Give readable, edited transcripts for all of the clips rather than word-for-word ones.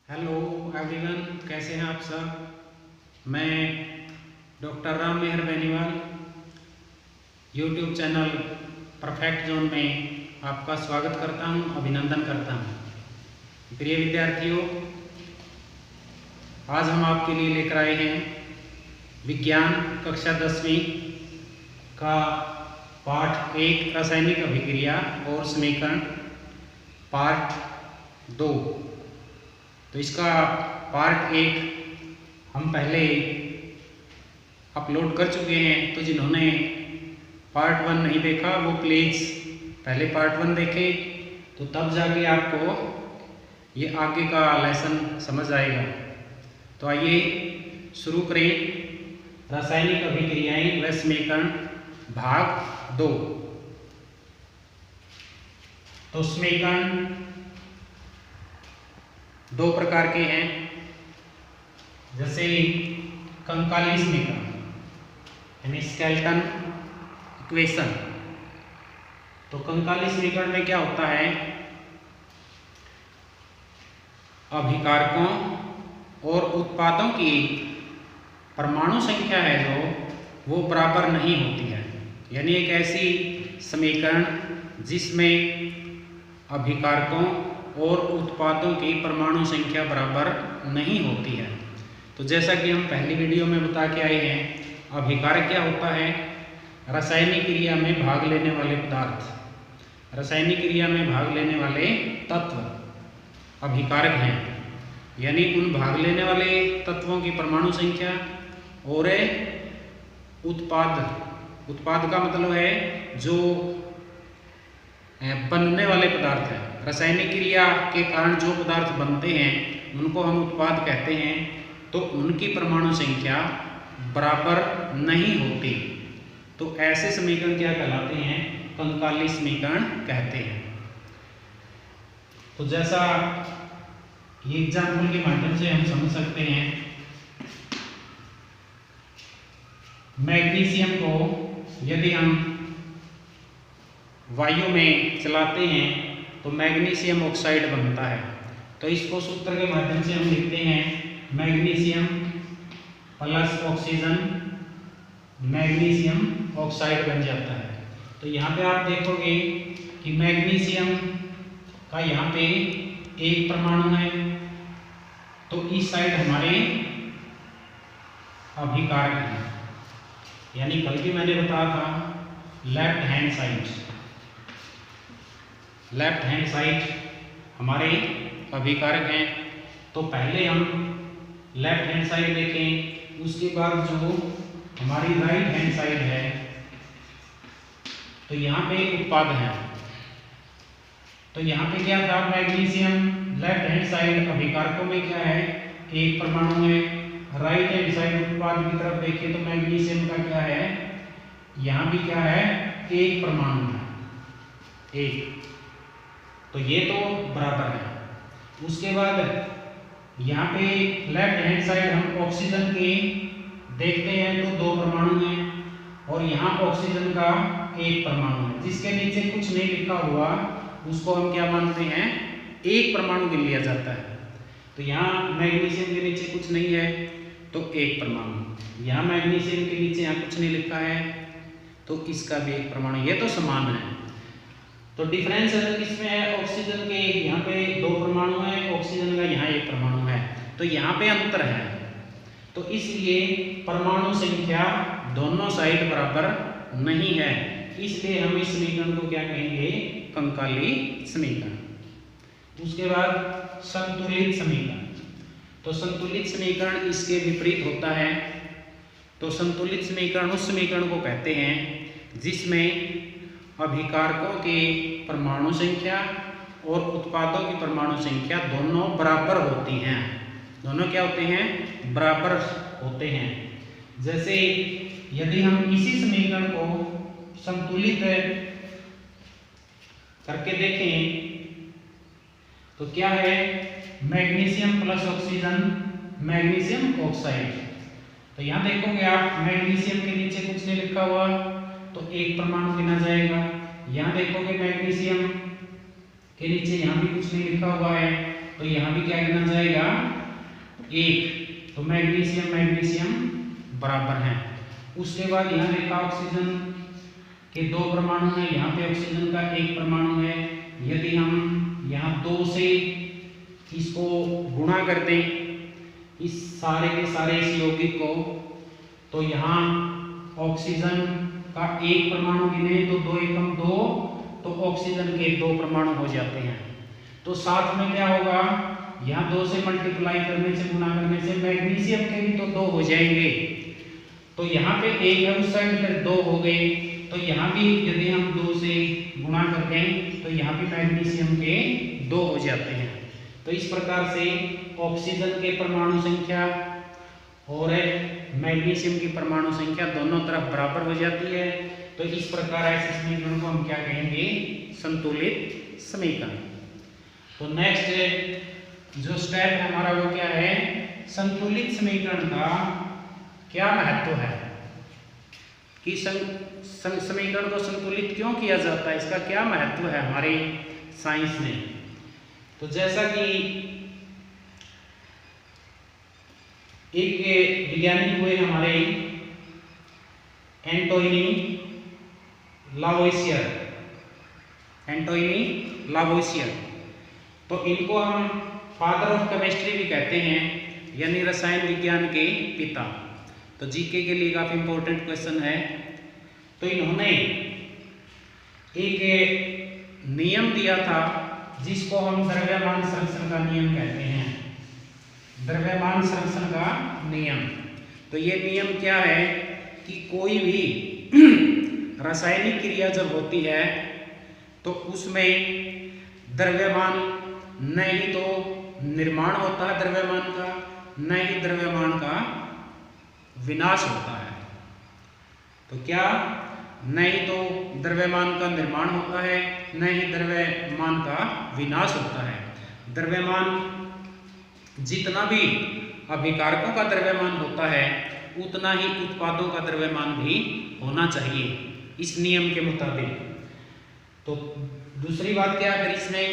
Hello everyone, कैसे हैं आप सब। मैं doctor Ram Meher Beniwal YouTube channel perfect zone में आपका स्वागत करता हूं, अभिनंदन करता हूं। प्रिय विद्यार्थियों, आज हम आपके लिए लेकर आए हैं विज्ञान कक्षा 10वीं का पाठ 1 रासायनिक अभिक्रिया और समीकरण पार्ट 2। तो इसका पार्ट 1 हम पहले अपलोड कर चुके हैं, तो जिन्होंने पार्ट 1 नहीं देखा वो प्लीज़ पहले पार्ट 1 देखें, तो तब जाके आपको ये आगे का लेसन समझ आएगा। तो आइए शुरू करें रासायनिक अभिक्रियाएं व समीकरण भाग 2। तो समीकरण 2 प्रकार के हैं, जैसे कंकाली समीकरण यानी स्केलेटन इक्वेशन। तो कंकाली समीकरण में क्या होता है, अभिकारकों और उत्पादों की परमाणु संख्या है जो वो बराबर नहीं होती है। यानी एक ऐसी समीकरण जिसमें अभिकारकों और उत्पादों की परमाणु संख्या बराबर नहीं होती है। तो जैसा कि हम पहली वीडियो में बता के आए हैं, अभिकारक क्या होता है, रासायनिक क्रिया में भाग लेने वाले पदार्थ, रासायनिक क्रिया में भाग लेने वाले तत्व अभिकारक हैं। यानी उन भाग लेने वाले तत्वों की परमाणु संख्या और उत्पाद का मतलब है जो बनने वाले पदार्थ हैं। रासायनिक क्रिया के कारण जो पदार्थ बनते हैं उनको हम उत्पाद कहते हैं। तो उनकी परमाणु संख्या बराबर नहीं होती, तो ऐसे समीकरण क्या कहलाते हैं, कंकाली समीकरण कहते हैं। तो जैसा ये एग्जाम्पल के माध्यम से हम समझ सकते हैं, मैग्नीशियम को यदि हम वायु में चलाते हैं तो मैग्नीशियम ऑक्साइड बनता है। तो इसको सूत्र के माध्यम से हम लिखते हैं, magnesium plus oxygen magnesium oxide बन जाता है। तो यहाँ पे आप देखोगे कि मैग्नीशियम का यहाँ पे एक परमाणु है, तो इस साइड हमारे अभिकारक है। यानी कल भी मैंने बताया था लेफ्ट हैंड साइड हमारे अभिकारक हैं। तो पहले हम लेफ्ट हैंड साइड देखें, उसके बाद जो हमारी राइट हैंड साइड है, तो यहाँ पे उत्पाद है। तो यहाँ पे क्या था, मैग्नीशियम लेफ्ट हैंड साइड अभिकारकों में क्या है, एक परमाणु है। राइट हैंड साइड उत्पाद की तरफ देखें तो मैग्नीशियम का क्या है, यहाँ भी क्या है, एक परमाणु है, एक। तो ये तो बराबर है। उसके बाद यहाँ पे लेफ्ट हैंड साइड हम ऑक्सीजन के देखते हैं तो 2 परमाणु हैं, और यहाँ ऑक्सीजन का एक परमाणु है। जिसके नीचे कुछ नहीं लिखा हुआ उसको हम क्या मानते हैं, एक परमाणु गिन लिया जाता है। तो यहाँ मैग्नीशियम के नीचे कुछ नहीं है तो एक परमाणु, यहाँ मैग्नीशियम के नीचे यहाँ कुछ नहीं लिखा है तो इसका भी एक परमाणु। ये तो समान है। तो डिफरेंस किसमें है, ऑक्सीजन के यहाँ पे 2 परमाणु है, ऑक्सीजन का यहाँ एक परमाणु है, तो यहाँ पे अंतर है। तो इसलिए परमाणु संख्या दोनों साइड बराबर नहीं है, इसलिए हम इस समीकरण को क्या कहेंगे, कंकाली समीकरण। उसके बाद संतुलित समीकरण। तो संतुलित समीकरण इसके विपरीत होता है। तो संतुलित समीकरण उस समीकरण को कहते हैं जिसमें अभिकारकों की परमाणु संख्या और उत्पादों की परमाणु संख्या दोनों बराबर होती हैं। दोनों क्या होते हैं, बराबर होते हैं। जैसे यदि हम इसी समीकरण को संतुलित करके देखें तो क्या है, magnesium plus oxygen magnesium oxide. तो यहाँ देखोगे आप, मैग्नीशियम के नीचे कुछ नहीं लिखा हुआ तो एक परमाणु गिना जाएगा। यहाँ देखोगे मैग्नीशियम के नीचे यहाँ भी कुछ नहीं लिखा हुआ है तो यहाँ भी क्या गिना जाएगा 1। तो मैग्नीशियम मैग्नीशियम बराबर हैं। उसके बाद यहाँ देखा ऑक्सीजन के 2 परमाणु हैं, यहाँ पे ऑक्सीजन का 1 परमाणु है। यदि हम यहाँ 2 से इसको गुणा कर दें इस सारे के सारे इस यौगिक को, तो यहाँ ऑक्सीजन का 1 परमाणु गिने तो 2 एकम 2, तो ऑक्सीजन के 2 परमाणु हो जाते हैं। तो साथ में क्या होगा, यहाँ 2 से मल्टीप्लाई करने से गुणा करने से मैग्नीशियम के भी तो 2 हो जाएंगे। तो यहाँ पे 1 है उस साइड, फिर 2 हो गए। तो यहाँ भी यदि हम 2 से गुणा कर दें तो यहाँ भी मैग्नीशियम के 2 हो जाते हैं। तो इस प्रकार से ऑक्सीजन के परमाणु संख्या और मैग्नीशियम की परमाणु संख्या दोनों तरफ बराबर हो जाती है। तो इस प्रकार ऐसे समीकरण को हम क्या कहेंगे, संतुलित समीकरण। तो नेक्स्ट जो स्टेप है हमारा वो क्या है, संतुलित समीकरण का क्या महत्व है कि समीकरण को संतुलित क्यों किया जाता है, इसका क्या महत्व है हमारे साइंस में। तो जैसा कि एक विज्ञानी हुए हमारे एंटोनी लावोइसियर, तो इनको हम फादर ऑफ केमिस्ट्री भी कहते हैं, यानी रसायन विज्ञान के पिता। तो जीके के लिए काफी इंपॉर्टेंट क्वेश्चन है। तो इन्होंने एक नियम दिया था जिसको हम द्रव्यमान संरक्षण का नियम कहते हैं, द्रव्यमान संरक्षण का नियम। तो ये नियम क्या है कि कोई भी रासायनिक क्रिया जब होती है तो उसमें द्रव्यमान न ही तो निर्माण होता है द्रव्यमान का, न ही द्रव्यमान का विनाश होता है। तो क्या, न ही तो द्रव्यमान का निर्माण होता है, न ही द्रव्यमान का विनाश होता है। द्रव्यमान जितना भी अभिकारकों का द्रव्यमान होता है उतना ही उत्पादों का द्रव्यमान भी होना चाहिए इस नियम के मुताबिक। तो दूसरी बात क्या है इसमें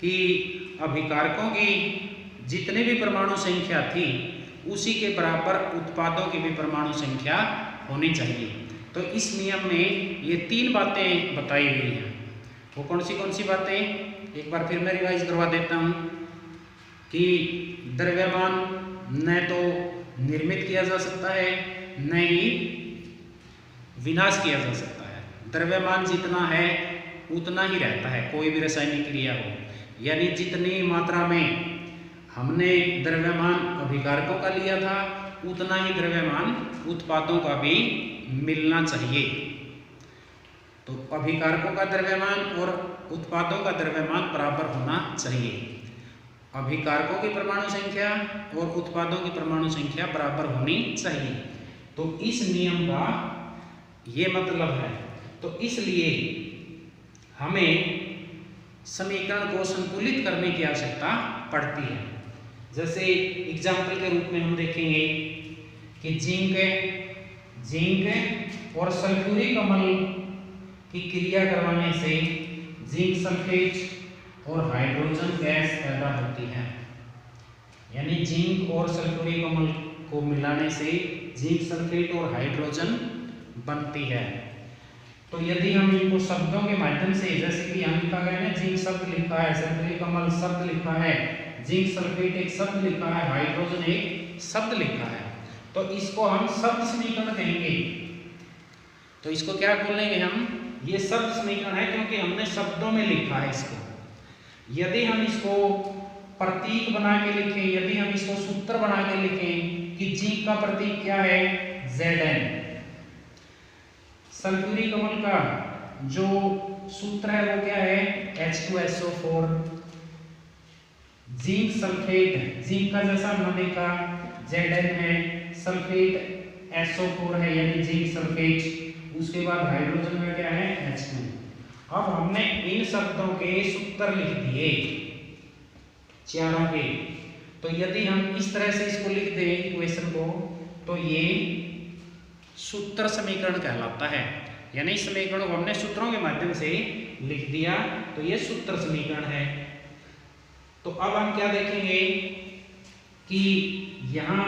कि अभिकारकों की जितने भी परमाणु संख्या थी उसी के बराबर उत्पादों की भी परमाणु संख्या होनी चाहिए। तो इस नियम में ये 3 बातें बताई गई हैं। वो कौन सी बातें, एक बार फिर मैं रिवाइज करवा देता हूँ कि द्रव्यमान न तो निर्मित किया जा सकता है न ही विनाश किया जा सकता है। द्रव्यमान जितना है उतना ही रहता है, कोई भी रासायनिक क्रिया हो, यानी जितनी मात्रा में हमने द्रव्यमान अभिकारकों का लिया था उतना ही द्रव्यमान उत्पादों का भी मिलना चाहिए। तो अभिकारकों का द्रव्यमान और उत्पादों का द्रव्यमान बराबर होना चाहिए। अभिकारकों की परमाणु संख्या और उत्पादों की परमाणु संख्या बराबर होनी चाहिए। तो इस नियम का ये मतलब है। तो इसलिए हमें समीकरण को संतुलित करने की आवश्यकता पड़ती है। जैसे एग्जाम्पल के रूप में हम देखेंगे कि जिंक और सल्फ्यूरिक अम्ल की क्रिया करवाने से जिंक सल्फेट और हाइड्रोजन गैस पैदा होती है, यानी जिंक और सल्फ्यूरिक अम्ल को मिलाने से जिंक सल्फेट और हाइड्रोजन बनती है। तो यदि हम इनको शब्दों के माध्यम से, जैसे कि यहाँ लिखा गया है जिंक शब्द लिखा है, सल्फ्यूरिक अम्ल शब्द लिखा है, जिंक सल्फेट एक शब्द लिखा है, हाइड्रोजन एक शब्द लिखा है, तो इसको हम शब्द समीकरण कहेंगे। तो इसको क्या बोलेंगे हम, ये शब्द समीकरण है क्योंकि हमने शब्दों में लिखा है इसको। यदि हम इसको प्रतीक बना के लिखें, यदि हम इसको सूत्र बना के लिखें कि जिंक का प्रतीक क्या है Zn, सल्फ्यूरिक अम्ल का जो सूत्र है वो क्या है H2SO4, जिंक सल्फेट, जिंक का जैसा हमने देखा Zn है, सल्फेट SO4 है यानी जिंक सल्फेट, उसके बाद हाइड्रोजन में क्या है H2। अब हमने इन शब्दों के सूत्र लिख दिए चारों के। तो यदि हम इस तरह से इसको लिख दें इक्वेशन को, तो ये सूत्र समीकरण कहलाता है। यानी इस समीकरण को हमने सूत्रों के माध्यम से लिख दिया तो ये सूत्र समीकरण है। तो अब हम क्या देखेंगे कि यहाँ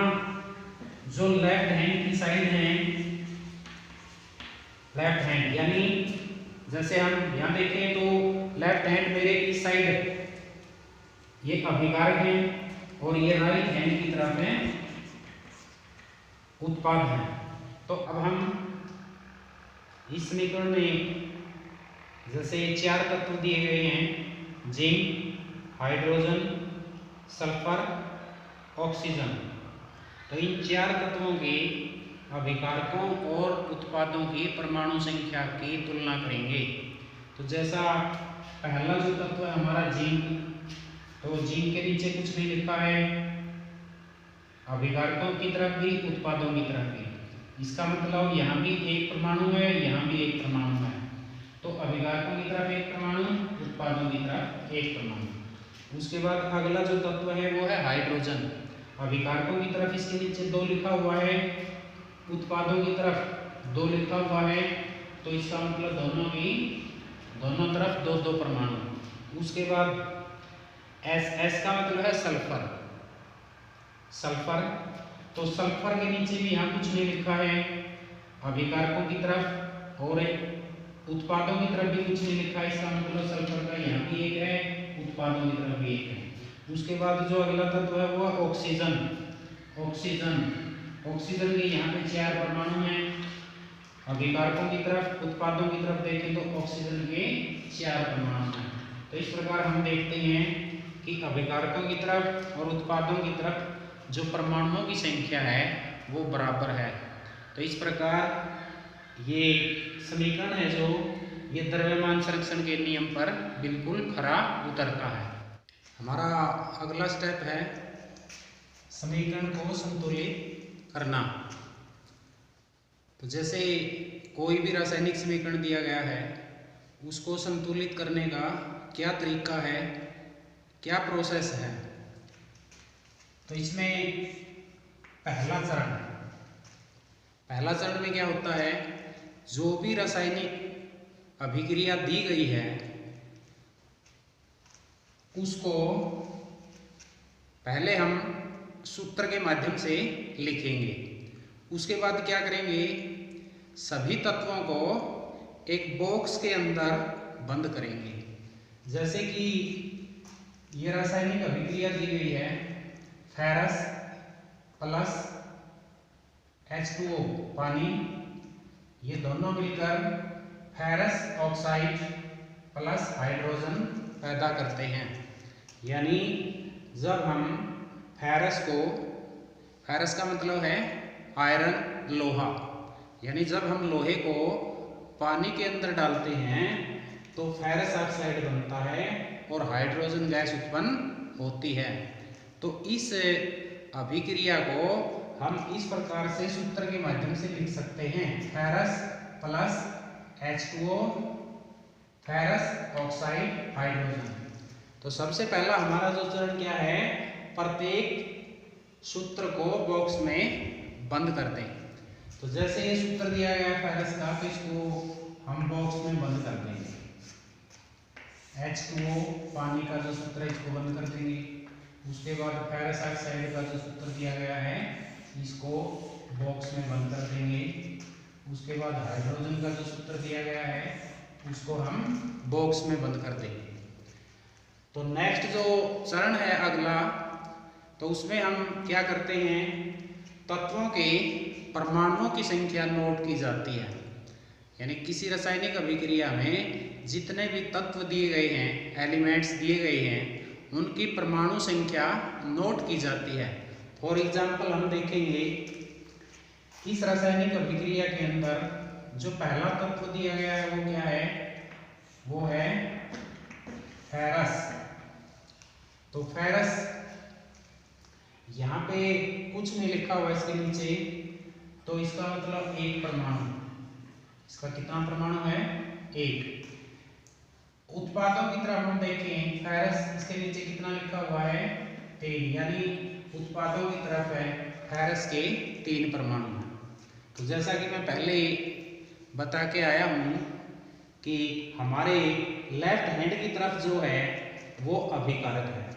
जो लेफ्ट हैंड की साइड है, लेफ्ट हैंड यानी जैसे हम यहाँ देखें तो लेफ्ट हैंड मेरे इस साइड ये अभिकारक है और ये राइट हैंड की तरफ है उत्पाद है। तो अब हम इस समीकरण में जैसे 4 तत्व दिए गए हैं, जिंक, हाइड्रोजन, सल्फर, ऑक्सीजन। तो इन 4 तत्वों के अभिकारकों और उत्पादों की परमाणु संख्या की तुलना करेंगे। तो जैसा पहला जो तत्व है हमारा जिंक, तो जिंक के नीचे कुछ नहीं लिखा है, अभिकारकों की तरफ भी उत्पादों की तरफ भी। इसका मतलब यहाँ भी एक परमाणु है, यहाँ भी एक परमाणु है। तो अभिकारकों की तरफ एक परमाणु, उत्पादों की तरफ एक परमाणु। उसके बाद अगला जो तत्व है वो है हाइड्रोजन। अभिकारकों की तरफ इसके नीचे 2 लिखा हुआ है, उत्पादों की तरफ 2 लिखा हुआ है। तो इसका मतलब दोनों तरफ 2-2 परमाणु। उसके बाद एस का मतलब है सल्फर। तो सल्फर के नीचे भी यहाँ कुछ नहीं लिखा है, अभिकारकों की तरफ और उत्पादों की तरफ भी कुछ नहीं लिखा है। इसका मतलब सल्फर का यहाँ भी एक है, उत्पादों की तरफ भी एक है। उसके बाद जो अगला तत्व है वो ऑक्सीजन के यहाँ पे 4 परमाणु हैं, अभिकारकों की तरफ, उत्पादों की तरफ देखें तो ऑक्सीजन के 4 परमाणु हैं। तो इस प्रकार हम देखते हैं कि अभिकारकों की तरफ और उत्पादों की तरफ जो परमाणुओं की संख्या है वो बराबर है। तो इस प्रकार ये समीकरण है जो ये द्रव्यमान संरक्षण के नियम पर बिल्कुल खरा उतरता है। हमारा अगला स्टेप है समीकरण को संतुलित करना। तो जैसे कोई भी रासायनिक समीकरण दिया गया है उसको संतुलित करने का क्या तरीका है, क्या प्रोसेस है। तो इसमें पहला चरण में क्या होता है, जो भी रासायनिक अभिक्रिया दी गई है उसको पहले हम सूत्र के माध्यम से लिखेंगे। उसके बाद क्या करेंगे, सभी तत्वों को एक बॉक्स के अंदर बंद करेंगे। जैसे कि ये रासायनिक अभिक्रिया दी गई है, फेरस प्लस H2O पानी, ये दोनों मिलकर फेरस ऑक्साइड प्लस हाइड्रोजन पैदा करते हैं। यानी जब हम फेरस का मतलब है आयरन, लोहा, यानी जब हम लोहे को पानी के अंदर डालते हैं तो फेरस ऑक्साइड बनता है और हाइड्रोजन गैस उत्पन्न होती है। तो इस अभिक्रिया को हम इस प्रकार से सूत्र के माध्यम से लिख सकते हैं, ferrous plus H2O, ferrous oxide hydrogen. तो सबसे पहला हमारा जो चरण क्या है, प्रत्येक सूत्र को बॉक्स में बंद कर दें। तो जैसे ये सूत्र दिया गया है फेरस का, तो इसको हम बॉक्स में बंद कर देंगे। H2O पानी का जो सूत्र है इसको बंद कर देंगे। उसके बाद फेरस ऑक्साइड का जो सूत्र दिया गया है इसको बॉक्स में बंद कर देंगे। उसके बाद हाइड्रोजन का जो सूत्र दिया गया है उसको हम बॉक्स में बंद कर देंगे। तो नेक्स्ट जो चरण है अगला, तो उसमें हम क्या करते हैं, तत्वों के परमाणुओं की संख्या नोट की जाती है। यानी किसी रासायनिक अभिक्रिया में जितने भी तत्व दिए गए हैं, एलिमेंट्स दिए गए हैं, उनकी परमाणु संख्या नोट की जाती है। फॉर एग्जाम्पल हम देखेंगे इस रासायनिक अभिक्रिया के अंदर जो पहला तत्व दिया गया है वो क्या है, वो है फेरस। तो फेरस यहाँ पे कुछ नहीं लिखा हुआ इसके नीचे, तो इसका मतलब एक परमाणु, इसका कितना परमाणु है, एक। उत्पादों की तरफ हम देखें, फेरस इसके नीचे कितना लिखा हुआ है, 3, यानी उत्पादों की तरफ है फेरस के 3 परमाणु। तो जैसा कि मैं पहले ही बता के आया हूँ कि हमारे लेफ्ट हैंड की तरफ जो है वो अभिकारक है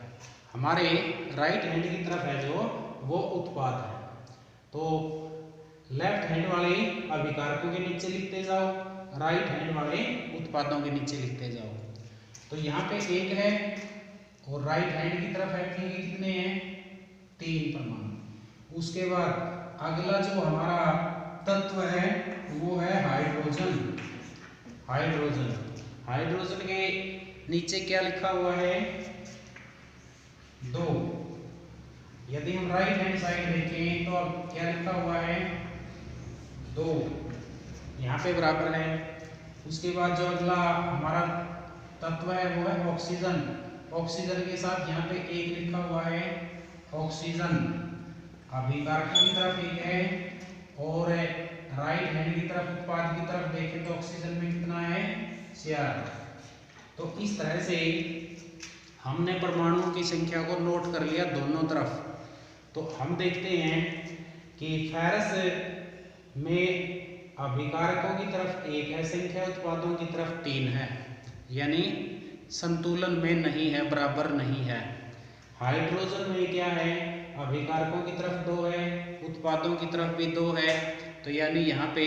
हमारे राइट हैंड की तरफ है जो वो उत्पाद है। तो लेफ्ट हैंड वाले अभिकारकों के नीचे लिखते जाओ, राइट हैंड वाले उत्पादों के नीचे लिखते जाओ। तो यहाँ पे एक है और राइट हैंड की तरफ है कितने हैं, 3 परमाणु। उसके बाद अगला जो हमारा तत्व है वो है हाइड्रोजन। हाइड्रोजन, हाइड्रोजन के नीचे क्या लिखा हुआ है, 2। यदि हम राइट हैंड साइड देखें तो अब क्या लिखा हुआ है, 2, यहाँ पे बराबर है। उसके बाद जो अगला हमारा तत्व है वो है ऑक्सीजन। ऑक्सीजन के साथ यहाँ पे 1 लिखा हुआ है, ऑक्सीजन। अभिकारकों की तरफ 1 है और राइट हैंड की तरफ उत्पाद की तरफ देखें तो ऑक्सीजन में कितना है, 4। तो इस तरह से हमने परमाणुओं की संख्या को नोट कर लिया दोनों तरफ। तो हम देखते हैं कि फेरस में अभिकारकों की तरफ 1 है संख्या, उत्पादों की तरफ 3 है, यानी संतुलन में नहीं है, बराबर नहीं है। हाइड्रोजन में क्या है, अभिकारकों की तरफ 2 है, उत्पादों की तरफ भी 2 है, तो यानी यहाँ पे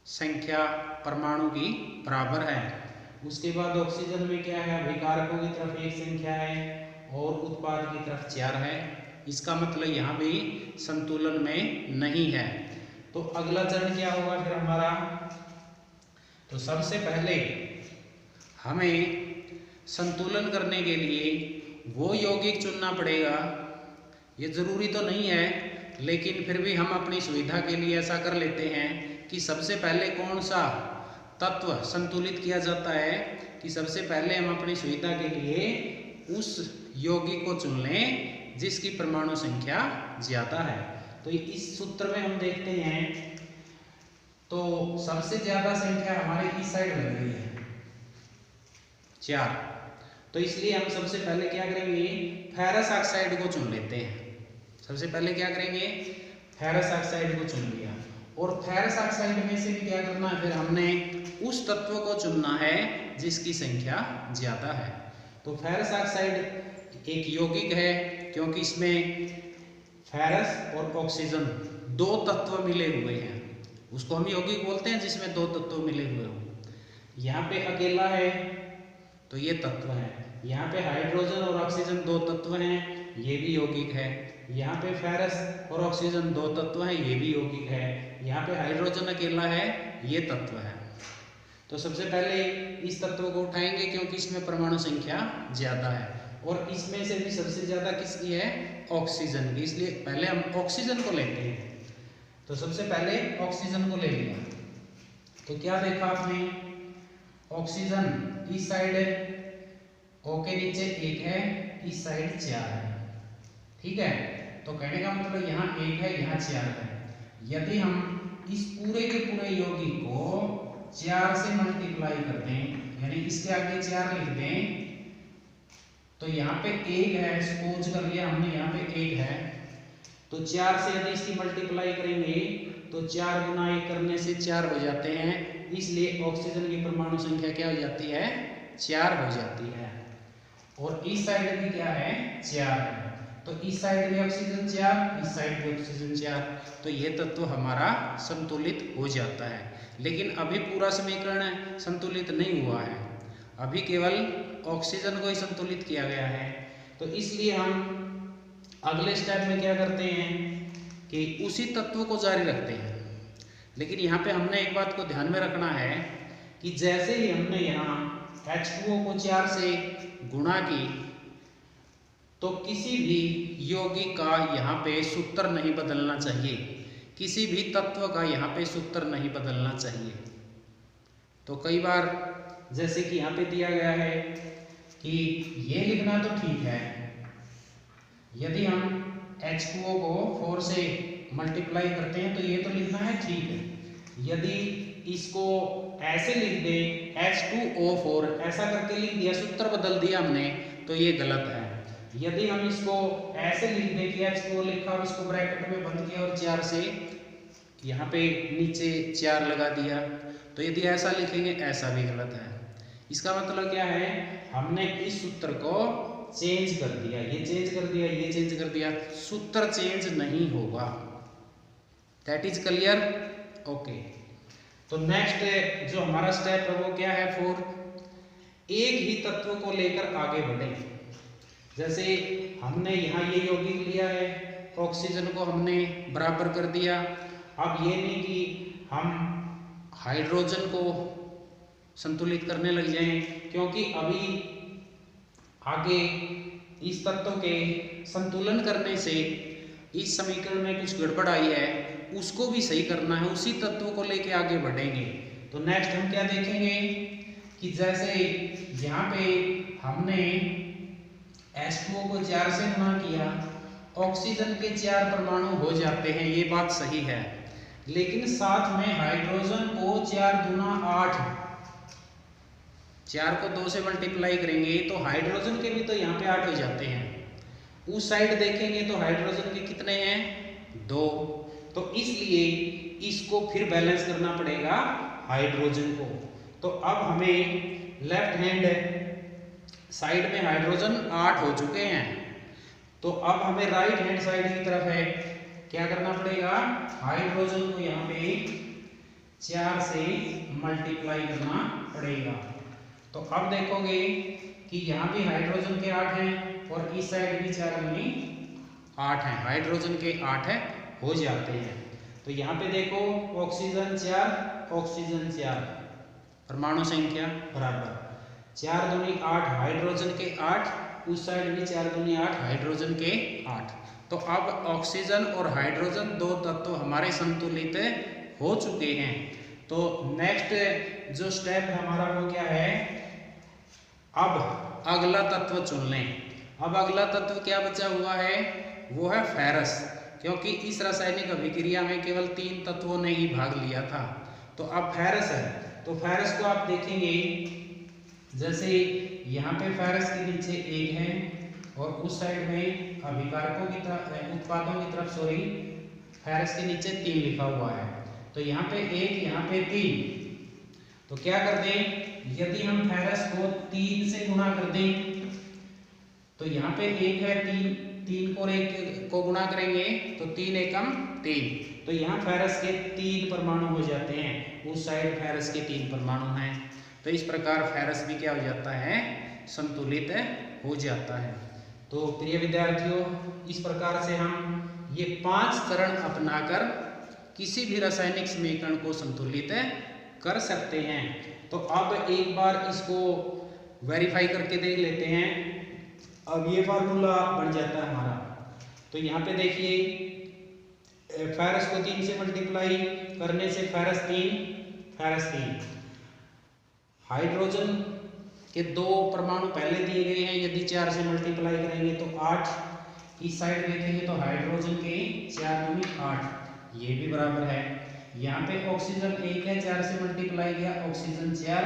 संख्या परमाणु की बराबर है। उसके बाद ऑक्सीजन में क्या है, अभिकारकों की तरफ 1 संख्या है और उत्पाद की तरफ 4 है। इसका मतलब यहाँ भी संतुलन में नहीं है। तो अगला चरण क्या होगा फिर हमारा, तो सबसे पहले हमें संतुलन करने के लिए वो यौगिक चुनना पड़ेगा। ये जरूरी तो नहीं है, लेकिन फिर भी हम अपनी सुविधा के लिए ऐसा कर लेते हैं कि सबसे पहले कौन सा तत्व संतुलित किया जाता है, कि सबसे पहले हम अपनी सुविधा के लिए उस यौगिक को चुन लें जिसकी परमाणु संख्या ज्यादा है। तो इस सूत्र में हम देखते हैं तो सबसे ज्यादा संख्या हमारे इस साइड लग रही है, 4। तो इसलिए हम सबसे पहले क्या करेंगे, फेरस ऑक्साइड को चुन लेते हैं। सबसे पहले क्या करेंगे, फेरस ऑक्साइड को चुन लिया। और फेरस ऑक्साइड में से भी क्या करना है, फिर हमने उस तत्व को चुनना है जिसकी संख्या ज्यादा है। तो फेरस ऑक्साइड एक यौगिक है क्योंकि इसमें फेरस और ऑक्सीजन 2 तत्व मिले हुए हैं, उसको हम यौगिक बोलते हैं जिसमें 2 तत्व मिले हुए हो। यहाँ पे अकेला है तो ये तत्व है, यहाँ पे हाइड्रोजन और ऑक्सीजन 2 तत्व हैं, ये भी यौगिक है। यहाँ पे फेरस और ऑक्सीजन 2 तत्व हैं, ये भी यौगिक है। यहाँ पे हाइड्रोजन अकेला है, ये तत्व है। तो सबसे पहले इस तत्व को उठाएंगे क्योंकि इसमें परमाणु संख्या ज्यादा है और इसमें से भी सबसे ज्यादा किसकी है, ऑक्सीजन की, इसलिए पहले हम ऑक्सीजन को लेते हैं। तो सबसे पहले ऑक्सीजन को ले लिया तो क्या देखा आपने, ऑक्सीजन इस साइड O के नीचे 1 है, इस साइड 4 है, ठीक है। तो कहने का मतलब यहाँ 1 है, यहाँ 4 है। यदि हम इस पूरे के पूरे यौगिक को 4 से मल्टीप्लाई करते हैं, यानी इसके आगे 4 लिख दें, तो यहाँ पे 1 है, सपोज कर लिया हमने यहाँ पे 1 है, तो 4 से यदि इसकी मल्टीप्लाई करेंगे तो 4 गुना 1 करने से 4 हो जाते हैं, इसलिए ऑक्सीजन की परमाणु संख्या क्या हो जाती है, 4 हो जाती है। और इस साइड भी क्या है, 4 है, तो इस साइड में ऑक्सीजन 4, इस साइड में ऑक्सीजन 4, तो ये तत्व हमारा संतुलित हो जाता है। लेकिन अभी पूरा समीकरण संतुलित नहीं हुआ है, अभी केवल ऑक्सीजन को ही संतुलित किया गया है। तो इसलिए हम अगले स्टेप में क्या करते हैं कि उसी तत्व को जारी रखते हैं। लेकिन यहाँ पे हमने एक बात को ध्यान में रखना है कि जैसे ही हमने यहाँ H2O को 4 से गुणा की तो किसी भी यौगिक का यहाँ पे सूत्र नहीं बदलना चाहिए, किसी भी तत्व का यहाँ पे सूत्र नहीं बदलना चाहिए। तो कई बार जैसे कि यहाँ पे दिया गया है कि ये लिखना तो ठीक है, यदि हम H2O को 4 से मल्टीप्लाई करते हैं तो ये तो लिखना है ठीक है। यदि इसको ऐसे लिख दें H2O4 ऐसा करके लिख दिया, सूत्र बदल दिया हमने, तो ये गलत है। यदि हम इसको ऐसे लिख दें कि H2O लिखा और उसको ब्रैकेट में बंद किया और 4 से यहाँ पे नीचे 4 लगा दिया, तो यदि ऐसा लिखेंगे ऐसा भी गलत है। इसका मतलब क्या है, हमने इस सूत्र को चेंज कर दिया, ये चेंज कर दिया, ये चेंज कर दिया, सूत्र चेंज नहीं होगा। That is clear? ओके। तो नेक्स्ट जो हमारा स्टेप है वो क्या है? 4, एक ही तत्व को लेकर आगे बढ़े। जैसे हमने यहाँ ये यौगिक लिया है, ऑक्सीजन को हमने बराबर कर दिया। अब ये नहीं कि हम हाइड्रोजन को संतुलित करने लग जाएं, क्योंकि अभी आगे इस तत्व के संतुलन करने से इस समीकरण में कुछ गड़बड़ आई है, उसको भी सही करना है, उसी तत्व को लेके आगे बढ़ेंगे। तो नेक्स्ट हम क्या देखेंगे कि जैसे यहाँ पे हमने H2O को 4 से गुणा किया, ऑक्सीजन के 4 परमाणु हो जाते हैं, ये बात सही है। लेकिन साथ में हाइड्रोजन को 4 दूना 8, 4 को 2 से मल्टीप्लाई करेंगे तो हाइड्रोजन के भी तो यहाँ पे 8 हो जाते हैं। उस साइड देखेंगे तो हाइड्रोजन के कितने हैं? 2। तो इसलिए इसको फिर बैलेंस करना पड़ेगा हाइड्रोजन को। तो अब हमें लेफ्ट हैंड साइड में हाइड्रोजन 8 हो चुके हैं, तो अब हमें राइट हैंड साइड की तरफ है क्या करना पड़ेगा? हाइड्रोजन को यहाँ पे 4 से मल्टीप्लाई करना पड़ेगा। तो अब देखोगे कि यहाँ भी हाइड्रोजन के 8 हैं और इस साइड भी 4 दूनी 8 हैं, हाइड्रोजन के 8 है हो जाते हैं। तो यहाँ पे देखो ऑक्सीजन 4, ऑक्सीजन 4, परमाणु संख्या बराबर, 4 दूनी 8 हाइड्रोजन के 8, उस साइड भी 4 दूनी 8 हाइड्रोजन के 8। तो अब ऑक्सीजन और हाइड्रोजन दो तत्व हमारे संतुलित हो चुके हैं। तो नेक्स्ट जो स्टेप हमारा वो क्या है? अब अगला तत्व चुन लें। अब अगला तत्व क्या बचा हुआ है? वो है फेरस, क्योंकि इस रासायनिक अभिक्रिया में केवल 3 तत्वों ने ही भाग लिया था। तो अब फेरस है, तो फेरस को आप देखेंगे जैसे यहाँ पे फेरस के नीचे 1 है और उस साइड में अभिकारकों की तरफ, उत्पादों की तरफ सॉरी, फेरस के नीचे 3 लिखा हुआ है। तो यहाँ पे 1, यहाँ पे 3। तो क्या कर दें? यदि हम फेरस को 3 से गुणा कर दें तो यहाँ पे 1 है, 3 को 1 को गुणा करेंगे तो 3 एकम 3। तो यहाँ फेरस के 3 परमाणु हो जाते हैं, उस साइड फेरस के 3 परमाणु हैं। तो इस प्रकार फेरस भी क्या हो जाता है? संतुलित हो जाता है। तो प्रिय विद्यार्थियों, इस प्रकार से हम ये 5 चरण अपनाकर किसी भी रासायनिक समीकरण को संतुलित कर सकते हैं। तो अब एक बार इसको वेरीफाई करके देख लेते हैं। अब ये फार्मूला बन जाता है हमारा। तो यहाँ पे देखिए फेरस को 3 से मल्टीप्लाई करने से फेरस 3, हाइड्रोजन के 2 परमाणु पहले दिए गए हैं, यदि 4 से मल्टीप्लाई करेंगे तो 8, इस साइड देखेंगे तो हाइड्रोजन के 4 दूनी 8, ये भी बराबर है। यहाँ पे ऑक्सीजन 1 है, 4 से मल्टीप्लाई किया, ऑक्सीजन 4,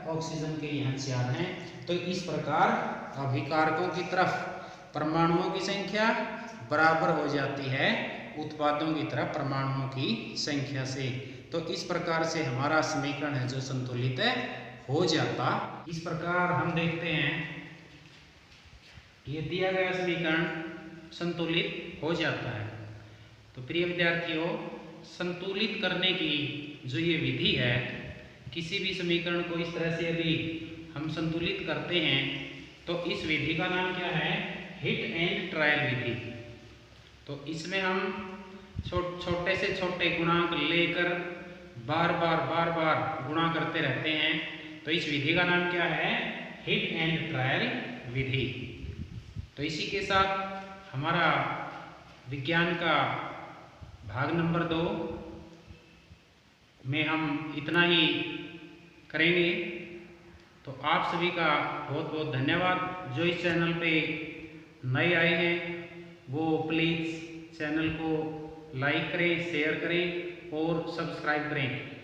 ऑक्सीजन के यहाँ 4 हैं। तो इस प्रकार अभिकारकों की तरफ परमाणुओं की संख्या बराबर हो जाती है उत्पादों की तरफ परमाणुओं की संख्या से। तो इस प्रकार से हमारा समीकरण है जो संतुलित हो जाता। इस प्रकार हम देखते हैं ये दिया गया समीकरण संतुलित हो जाता है। तो प्रिय विद्यार्थियों, संतुलित करने की जो ये विधि है, किसी भी समीकरण को इस तरह से यदि हम संतुलित करते हैं तो इस विधि का नाम क्या है? हिट एंड ट्रायल विधि। तो इसमें हम छोटे से छोटे गुणांक लेकर बार बार गुणा करते रहते हैं। तो इस विधि का नाम क्या है? हिट एंड ट्रायल विधि। तो इसी के साथ हमारा विज्ञान का भाग नंबर 2 में हम इतना ही करेंगे। तो आप सभी का बहुत बहुत धन्यवाद। जो इस चैनल पे नए आए हैं वो प्लीज़ चैनल को लाइक करें, शेयर करें और सब्सक्राइब करें।